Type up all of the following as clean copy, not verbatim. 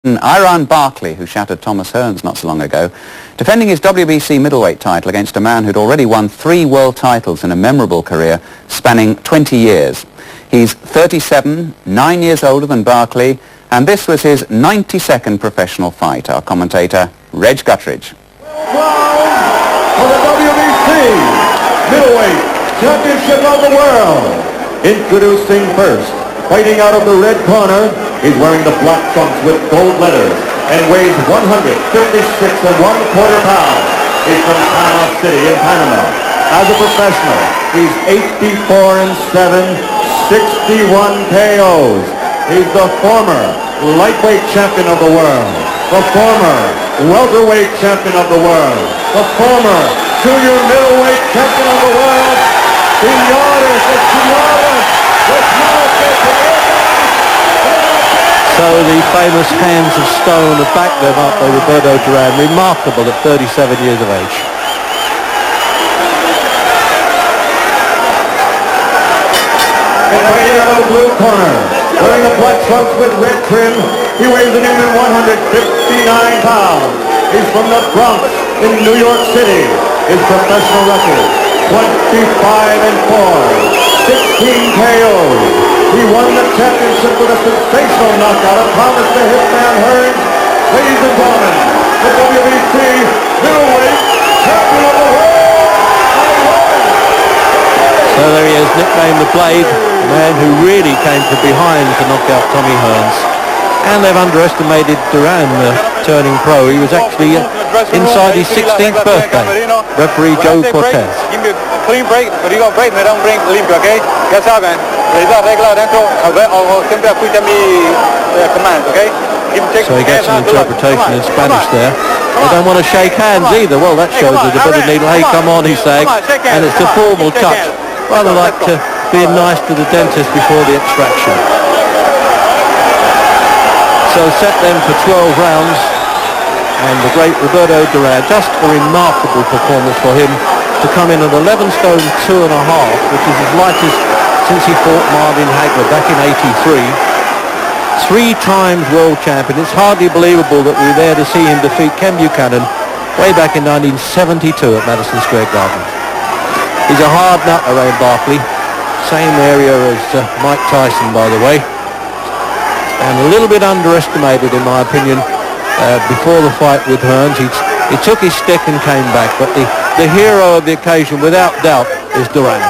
Barkley, who shattered Thomas Hearns not so long ago, defending his WBC middleweight title against a man who'd already won 3 world titles in a memorable career spanning 20 years. He's 37, 9 years older than Barkley, and this was his 92nd professional fight. Our commentator, Reg Guttridge. For the WBC Middleweight Championship of the World. Introducing first, fighting out of the red corner, he's wearing the black trunks with gold letters and weighs 156 1/4 pounds. He's from Panama City in Panama. As a professional, he's 84-7, 61 KOs. He's the former lightweight champion of the world, the former welterweight champion of the world, the former junior middleweight champion of the world. So the famous hands of stone have backed them up by Roberto Duran, remarkable at 37 years of age. And right out of the blue corner, wearing the black trunks with red trim, he weighs an even 159 pounds. He's from the Bronx in New York City. His professional record, 25-4, 16 KOs. He won the championship with a sensational knockout of Thomas the Hitman Hearns. Ladies and gentlemen, the WBC middleweight champion of the world. So there he is, nicknamed the Blade, the man who really came from behind to knock out Tommy Hearns. And they've underestimated Duran, turning pro. He was actually inside his 16th birthday. Referee Joe Cortez. Give me a clean break, but you got break me, don't bring limpio, okay? Ya saben, la regla dentro, o siempre escucha mi command, okay? So he gets an interpretation in Spanish there. They don't want to shake hands either. Well, that shows that the bit of needle. Hey, come on, he's saying. And it's a formal touch. Rather like being nice to the dentist before the extraction. So set them for 12 rounds, and the great Roberto Duran, just a remarkable performance for him to come in at 11 stone 2.5, which is as light as since he fought Marvin Hagler back in '83. 3 times world champion. It's hardly believable that we were there to see him defeat Ken Buchanan way back in 1972 at Madison Square Garden. He's a hard nut, around Barkley, same area as Mike Tyson, by the way. And a little bit underestimated, in my opinion, before the fight with Hearns. He took his stick and came back, but the hero of the occasion, without doubt, is Duran.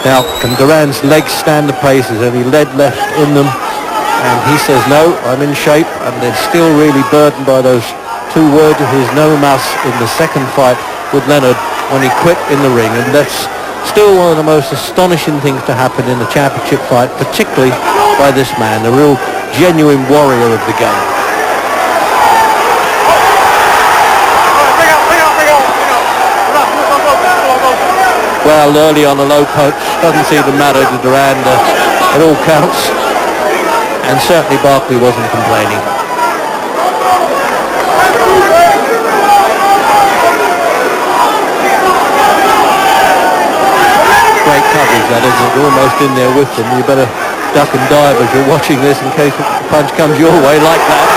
Now, can Duran's legs stand the pace? There's only lead left in them, and he says, no, I'm in shape, and they're still really burdened by those 2 words of his no mas in the second fight with Leonard when he quit in the ring, and that's still one of the most astonishing things to happen in a championship fight, particularly by this man, a real genuine warrior of the game. Well, early on a low punch, doesn't seem to matter to Duran, it all counts, and certainly Barkley wasn't complaining. Great coverage, that is. You're almost in there with them. You better duck and dive as you're watching this in case the punch comes your way like that.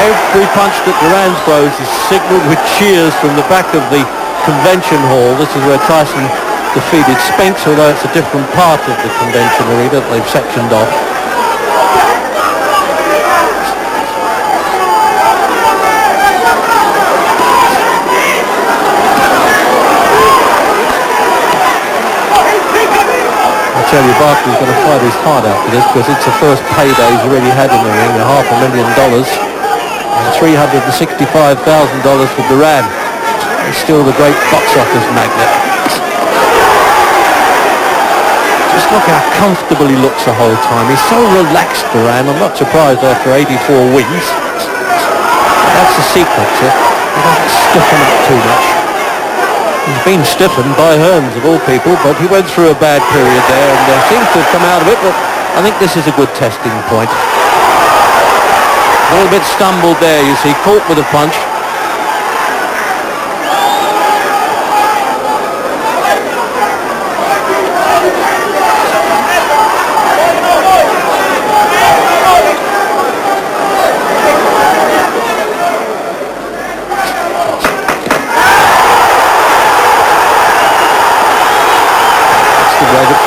Every punch that Duran throws is signaled with cheers from the back of the convention hall. This is where Tyson defeated Spinks, although it's a different part of the convention arena that they've sectioned off. I tell you, Barkley's going to fight his heart out for this, because it's the first payday he's already had in the ring, $500,000. And $365,000 for Duran. He's still the great box office magnet. Just look how comfortable he looks the whole time. He's so relaxed, Duran. I'm not surprised after 84 wins. That's the secret, sir. He doesn't stiffen up too much. He's been stiffened by Hearns, of all people, but he went through a bad period there and seems to have come out of it, but I think this is a good testing point. A little bit stumbled there, you see, caught with a punch.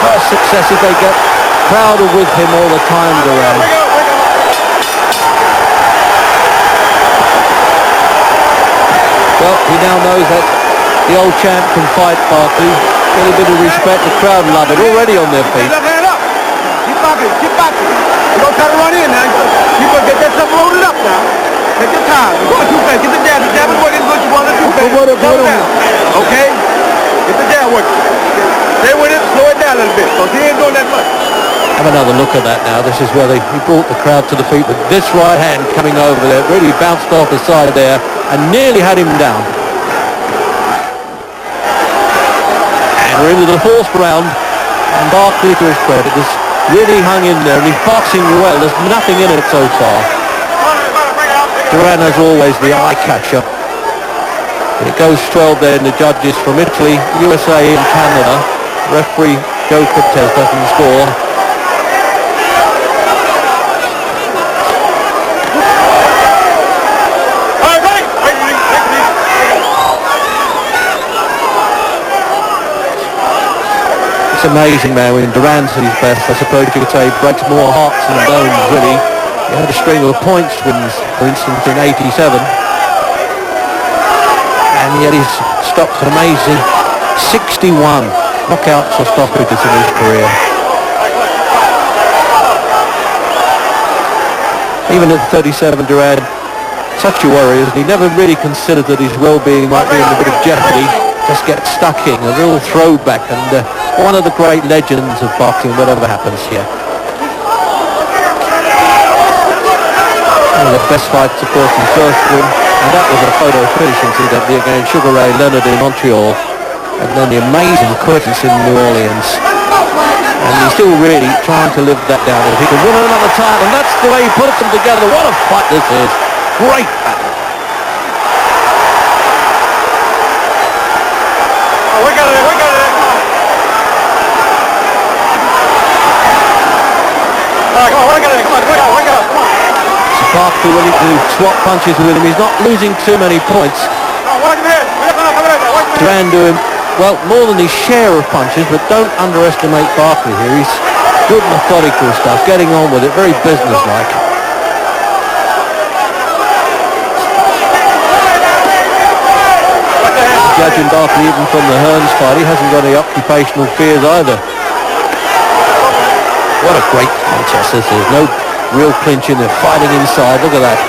first successes they get. Crowd are with him all the time, Duran. Well, he now knows that the old champ can fight Barkley. Get a bit of respect, the crowd love it, already on their feet. Hand up. Keep boxing, keep boxing. You're going to try to run in now. You're going to get that stuff loaded up now. Take your time. You're going too fast. Get the jab is working good. You want to do fast. Slow it down. Okay? Get the jab working. Stay with it, slow it down a little bit, because he ain't doing that much. Have another look at that now. This is where he brought the crowd to the feet with this right hand coming over there. Really bounced off the side there and nearly had him down. And we're into the fourth round, and Barkley, to his credit, has really hung in there, and he's boxing well. There's nothing in it so far. Duran, as always, the eye catcher. It goes 12 there, and the judges from Italy, USA and Canada. Referee Joe Cortez doesn't score. It's amazing, man, when Duran's at his best. I suppose you could say he breaks more hearts than bones, really. He had a string of points wins, for instance, in '87. And yet he's stopped an amazing 61 knockouts or stoppages in his career. Even at 37, Duran, such a warrior, he never really considered that his well-being might be in a bit of jeopardy. Just get stuck in, a real throwback, and one of the great legends of boxing, whatever happens here. One of the best fights, of course, in first one, and that was a photo finish incidentally against Sugar Ray Leonard in Montreal, and then the amazing quickness in New Orleans. And he's still really trying to live that down. If he can win another title, and that's the way he puts them together. What a fight this is. Great battle. Barkley willing to swap punches with him. He's not losing too many points. Duran doing, well, more than his share of punches, but don't underestimate Barkley here. He's good methodical stuff, getting on with it, very businesslike. Judging Barkley even from the Hearns fight, he hasn't got any occupational fears either. What a great contest this is. No real clinch in there, fighting inside. Look at that.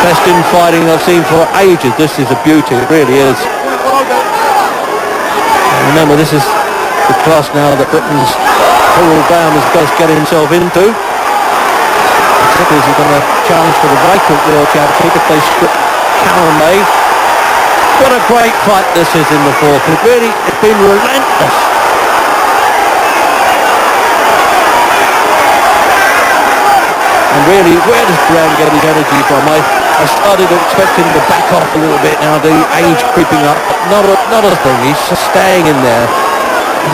Best in fighting I've seen for ages. This is a beauty, it really is. And remember, this is the class now that Britain's Harold Baum has got to get himself into. Particularly as he's going to challenge for the vacant world championship if they strip Cameron May. What a great fight this is in the fourth. It really, it's been relentless. And really, where does Duran get his energy from? I started to expect him to back off a little bit now, the age creeping up. Not a thing, he's just staying in there.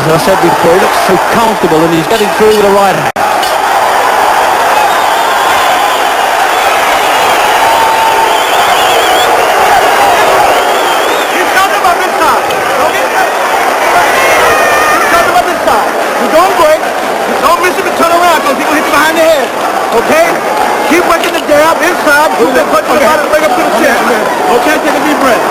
As I said before, he looks so comfortable and he's getting through with the right hand. Okay? Keep working the jab inside. Shoot that punch on the bottom, bring up to the chin. Okay, take a deep breath.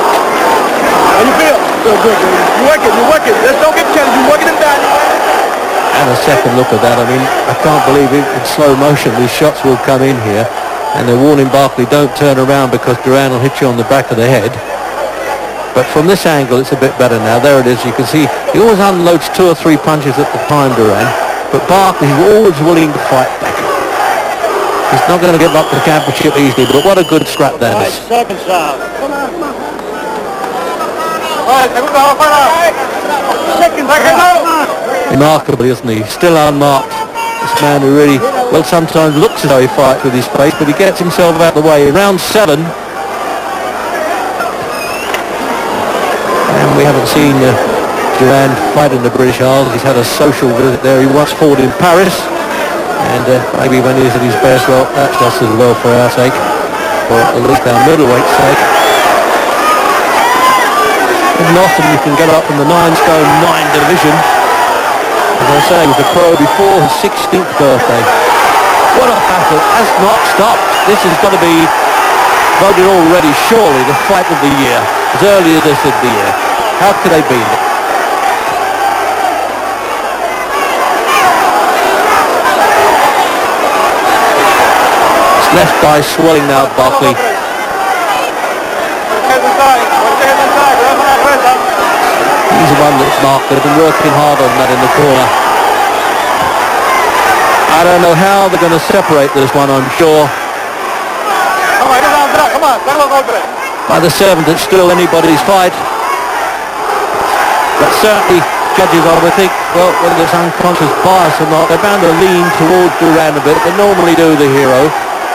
How you feel? Good. You're working. Let's don't get challenged. You're working him down. And a second look at that. I mean, I can't believe it. In slow motion, these shots will come in here. And they're warning Barkley, don't turn around because Duran will hit you on the back of the head. But from this angle, it's a bit better now. There it is. You can see he always unloads 2 or 3 punches at the time, Duran. But Barkley's always willing to fight back. He's not going to give up the championship easily, but what a good scrap that is. Second shot. Come on. Second shot. Remarkable, isn't he? Still unmarked. This man who really, well, sometimes looks as though he fights with his face, but he gets himself out of the way. In round 7. And we haven't seen Duran fight in the British Isles. He's had a social visit there. He once fought in Paris. And maybe when he's at his best, well, that's just as well for our sake, or at least our middleweight's sake. And often you can get up from the 9-stone 9 division. As I say, he was a pro before his 16th birthday. What a battle, has not stopped. This has got to be voted already, surely, the fight of the year, as early as this of the year. How could they beat it? His left eye swelling now, Barkley. He's the one that's marked. They've been working hard on that in the corner. I don't know how they're going to separate this one, I'm sure. By the 7th, it's still anybody's fight. But certainly, judges, I would think, well, whether it's unconscious bias or not, they're bound to lean towards Duran a bit. They normally do, the hero.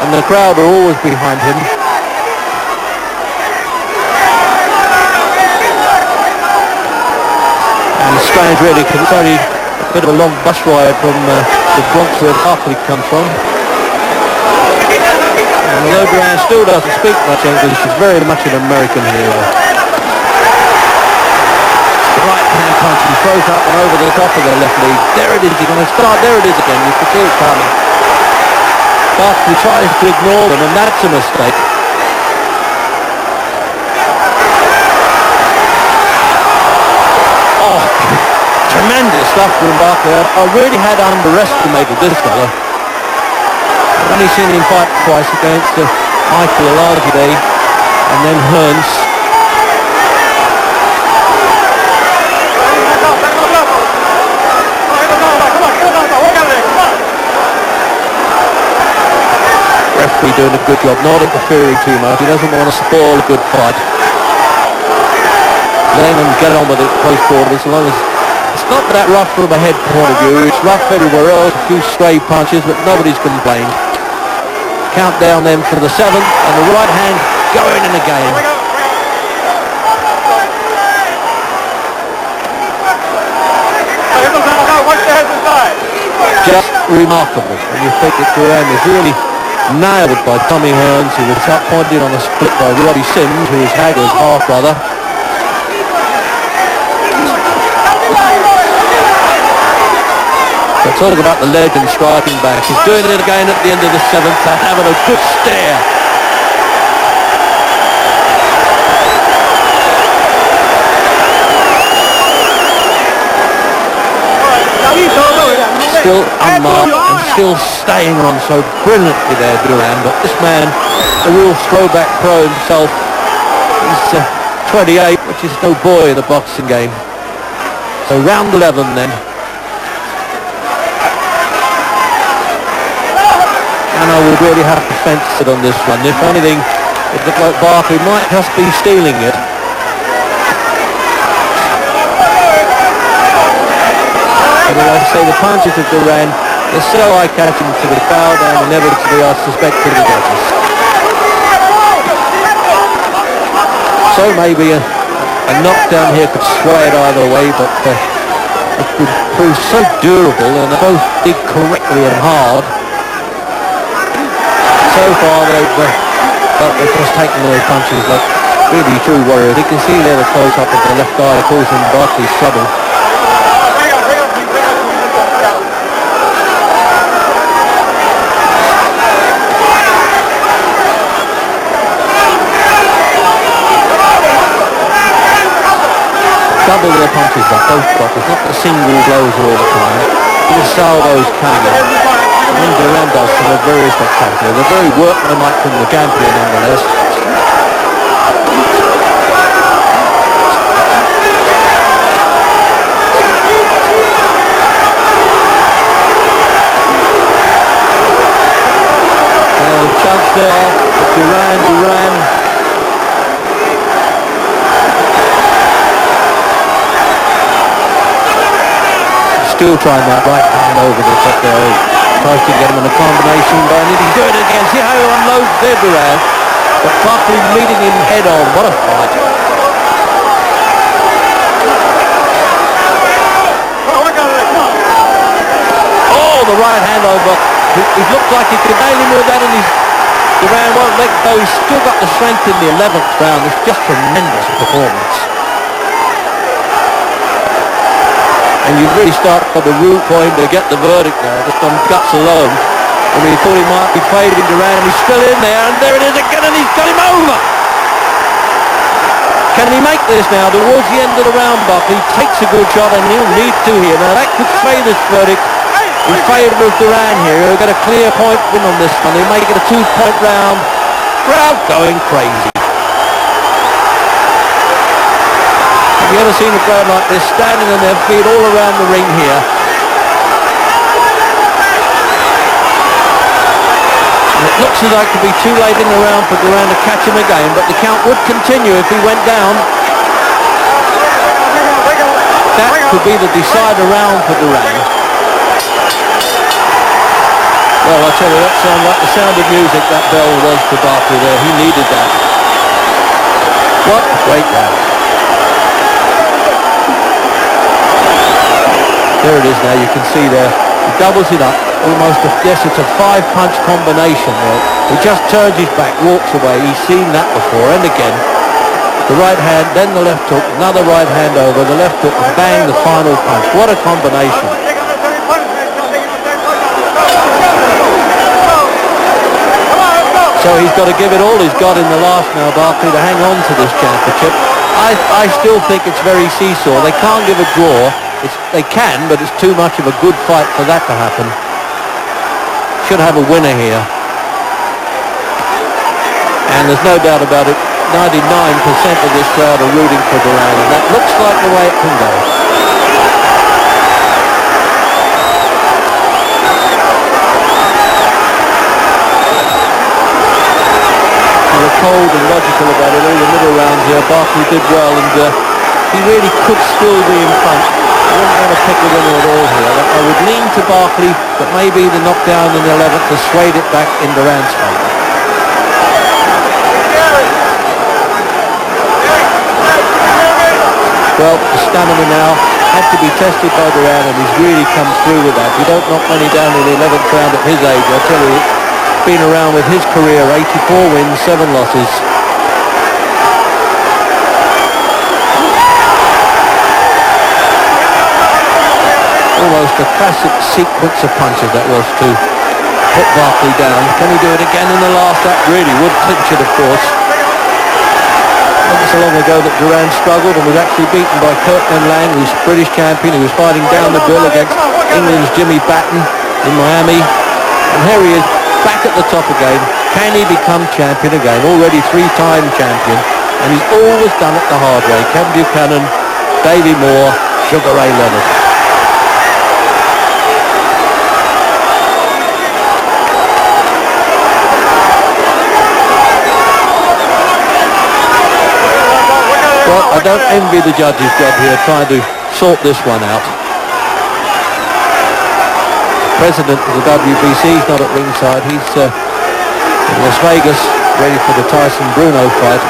And the crowd are always behind him. And it's strange, really, because it's only a bit of a long bus ride from the Bronx where Barkley comes from. And although Duran still doesn't speak much English, he's very much an American hero. Right hand punch, he throws up and over the top of the left leg. There it is, he's going to start, there it is again, you can see it coming. Barkley tries to ignore them, and that's a mistake. Oh, tremendous stuff from Barkley. I really had underestimated this fella. I've only seen him fight twice against Michael Olajide and then Hearns. Referee doing a good job, not interfering too much. He doesn't want to spoil a good fight. Let him get on with it close quarters, as long as it's not that rough from a head point of view. It's rough everywhere else, a few stray punches, but nobody's complained. Count down then for the 7th, and the right hand going in again. Just remarkable. And you think that Duran is really nailed by Tommy Hearns, who was appointed on a split by Robbie Sims, who is Hagler's half-brother. But talking about the legend striking back, he's doing it again at the end of the 7th, and having a good stare. Still unmarked and still staying on so brilliantly there, Duran. But this man, a real throwback pro himself, he's 28, which is no boy in the boxing game. So round 11 then. And I would really have to fence it on this one. If anything, it looked like Barkley might just be stealing it. But as I say, the punches of Duran, they're so eye-catching to the crowd and inevitably, I suspect, to the judges. So maybe a knockdown here could sway it either way, but it would prove so durable, and they both did correctly and hard. So far, they've just taken those punches like really true warriors. You can see there the close-up of the left eye causing Barkley's trouble. Double their punches up, both blockers, not the single blows all the time. The salvos coming in. And Duran does some are very spectacular. They're very workmanlike from the Gambian nonetheless. Chance there, Duran. Still trying that right hand over the top there. Tries to get him in a combination, but he's doing it again. See how he unloads there, Duran. But Barkley meeting him head on. What a fight. Oh, the right hand over. He looked like he could nail him with that, and Duran won't let go. He's still got the strength in the 11th round. It's just tremendous performance. And you really start at the root point to get the verdict there, just on guts alone. I mean, he thought he might be fading Duran, and he's still in there, and there it is again, and he's got him over. Can he make this now? Towards the end of the round, Barkley takes a good shot, and he'll need to here. Now that could sway this verdict in favour of Duran here. He'll get a clear point win on this one. He'll make it a 2-point round. Crowd going crazy. Have you ever seen a crowd like this standing on their feet all around the ring here? And it looks as though it could be too late in the round for Duran to catch him again, but the count would continue if he went down. That could be the decider round for Duran. Well, I tell you, that sounded like the sound of music that bell was for Barkley there. He needed that. What a great round. There it is now, you can see there. He doubles it up, almost, yes, it's a 5-punch combination there. He just turns his back, walks away. He's seen that before, and again. The right hand, then the left hook, another right hand over, the left hook, and bang, the final punch. What a combination. So he's got to give it all he's got in the last now, Barkley, to hang on to this championship. I still think it's very seesaw. They can't give a draw. They can, but it's too much of a good fight for that to happen. Should have a winner here. And there's no doubt about it, 99% of this crowd are rooting for Duran, and that looks like the way it can go. They were cold and logical about it all the middle rounds here. Barkley did well, and he really could still be in front. I wouldn't want to pick a winner at all here. I would lean to Barkley, but maybe the knockdown in the 11th has swayed it back in Duran's favour. Well, the stamina now had to be tested by Duran, and he's really come through with that. You don't knock many down in the 11th round at his age. I tell you, it's been around with his career, 84 wins, 7 losses. Almost a classic sequence of punches that was to put Barkley down. Can he do it again in the last? That really would clinch it, of course. Not so long ago that Duran struggled and was actually beaten by Kirkland Lang, who's British champion. He was fighting down the bill against England's Jimmy Batten in Miami. And here he is, back at the top again. Can he become champion again? Already 3-time champion. And he's always done it the hard way. Kevin Buchanan, Davey Moore, Sugar Ray Leonard. Well, I don't envy the judge's job here, trying to sort this one out. The president of the WBC is not at ringside. He's in Las Vegas, ready for the Tyson-Bruno fight.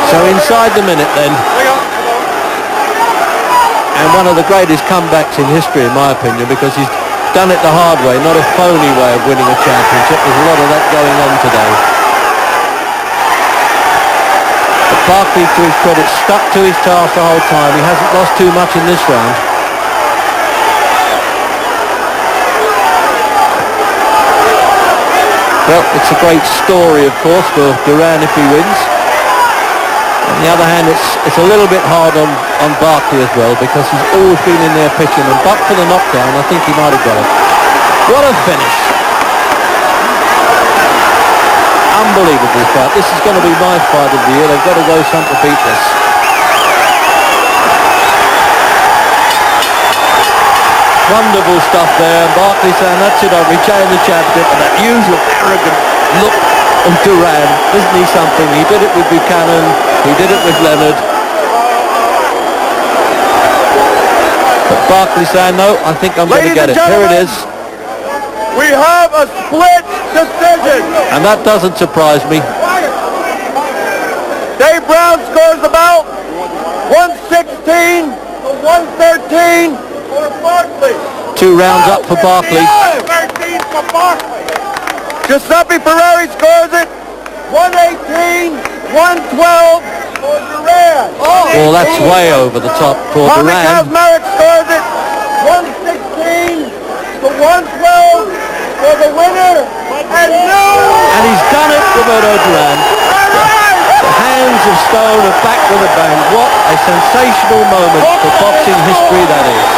So inside the minute then. And one of the greatest comebacks in history, in my opinion, because he's done it the hard way, not a phony way of winning a championship. There's a lot of that going on today. But Barkley, to his credit, stuck to his task the whole time. He hasn't lost too much in this round. Well, it's a great story, of course, for Duran if he wins. On the other hand, it's a little bit hard on Barkley as well, because he's always been in there pitching, and but for the knockdown, I think he might have got it. What a finish. Unbelievable fight. This is going to be my fight of the year. They've got to go some to beat this. Wonderful stuff there. Barkley saying, that's it, I've retained the championship, and that usual arrogant look of Duran. Isn't he something? He did it with Buchanan. He did it with Leonard. But Barkley saying, no, I think I'm going to get it. Here it is. We have a split decision. And that doesn't surprise me. Dave Brown scores about 116. 113 for Barkley. 2 rounds up for Barkley. 13 for Barkley. Giuseppe Ferrari scores it. 118, 112 for Duran. Well, that's way over the top for Tommy Duran. Kazmarek scores it. 116 to 112 for the winner. And he's done it, Roberto Duran. The hands of stone are back with a bang. What a sensational moment for boxing history that is.